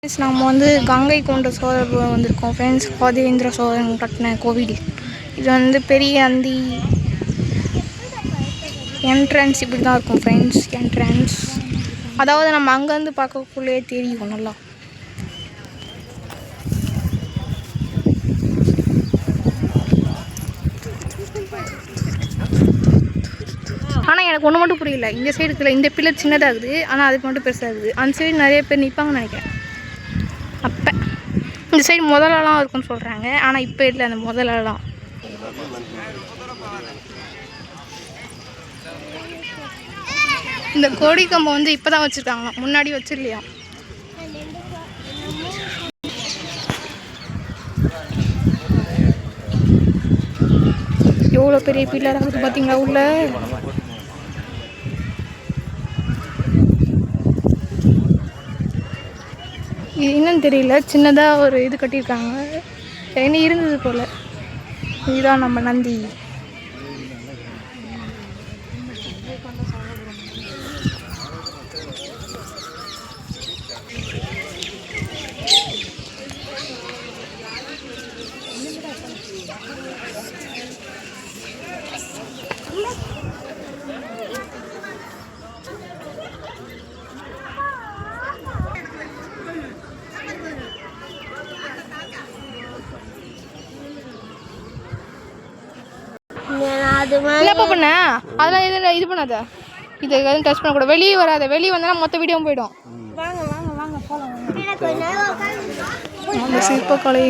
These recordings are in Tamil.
ஃப்ரெண்ட்ஸ் நம்ம வந்து கங்கை கொண்ட சோழபுரம் வந்திருக்கோம் ஃப்ரெண்ட்ஸ். ராஜேந்திர சோழன் கட்டின கோவில் இது வந்து பெரிய அந்தி என்ட்ரன்ஸ் இப்படி தான் இருக்கும் ஃப்ரெண்ட்ஸ். என்ட்ரன்ஸ் அதாவது நம்ம அங்கேருந்து பார்க்கக்குள்ளேயே தெரியும் நல்லா. ஆனால் எனக்கு ஒன்று மட்டும் புரியல, இந்த சைடு இருக்குல்ல இந்த பில்லர் சின்னதாகுது ஆனால் அதுக்கு மட்டும் பெருசாகுது. அந்த சைடு நிறைய பேர் நிற்பாங்கன்னு நினைக்கிறேன். அப்போ இந்த சைடு முதலெல்லாம் இருக்குன்னு சொல்கிறாங்க, ஆனால் இப்போ இல்லை அந்த முதலெல்லாம். இந்த கோடி கம்பம் வந்து இப்போ தான் வச்சுருக்காங்க, முன்னாடி வச்சிடலையா. எவ்வளோ பெரிய பில்லர் ஆகுது பார்த்தீங்களா உள்ள. இது என்னன்னு தெரியல, சின்னதாக ஒரு இது கட்டியிருக்காங்க, என்ன இருந்தது போல். இதுதான் நம்ம நந்தி. என்னப்பா பண்ண அதெல்லாம் எதில் இது பண்ணாத, இது எதுவும் டச் பண்ணக்கூடாது. வெளியே வராத, வெளியே வந்தால் மொத்த வீடியோ போயிடும். வாங்க வாங்க வாங்க போகலாம். அந்த சிற்பக்கலை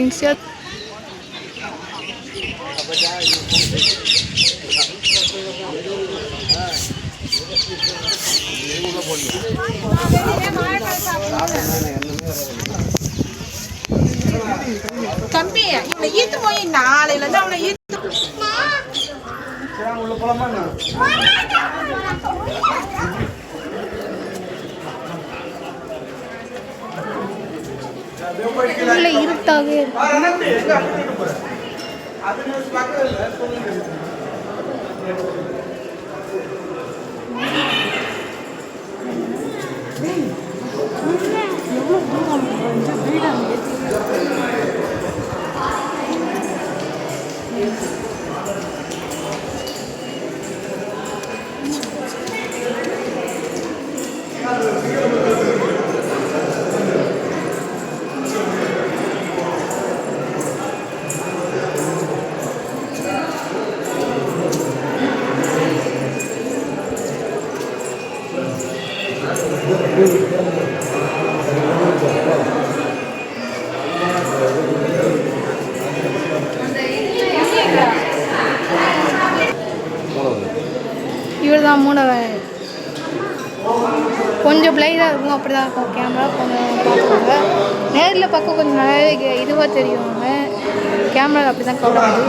தம்பி இவனை ஈத்து போய் நாளையில இருந்து அவனை ஈத்து உள்ள போலாமா. இருட்டாகவே இவர் தான் மூணவன். கொஞ்சம் பிளைடாக இருக்கும், அப்படி தான் இருக்கும் கேமரா. கொஞ்சம் பார்த்துக்கோங்க, நேரில் பார்க்க கொஞ்சம் நிறைய இதுவாக தெரியுவாங்க, கேமரா அப்படி தான் கவர் ஆகுது.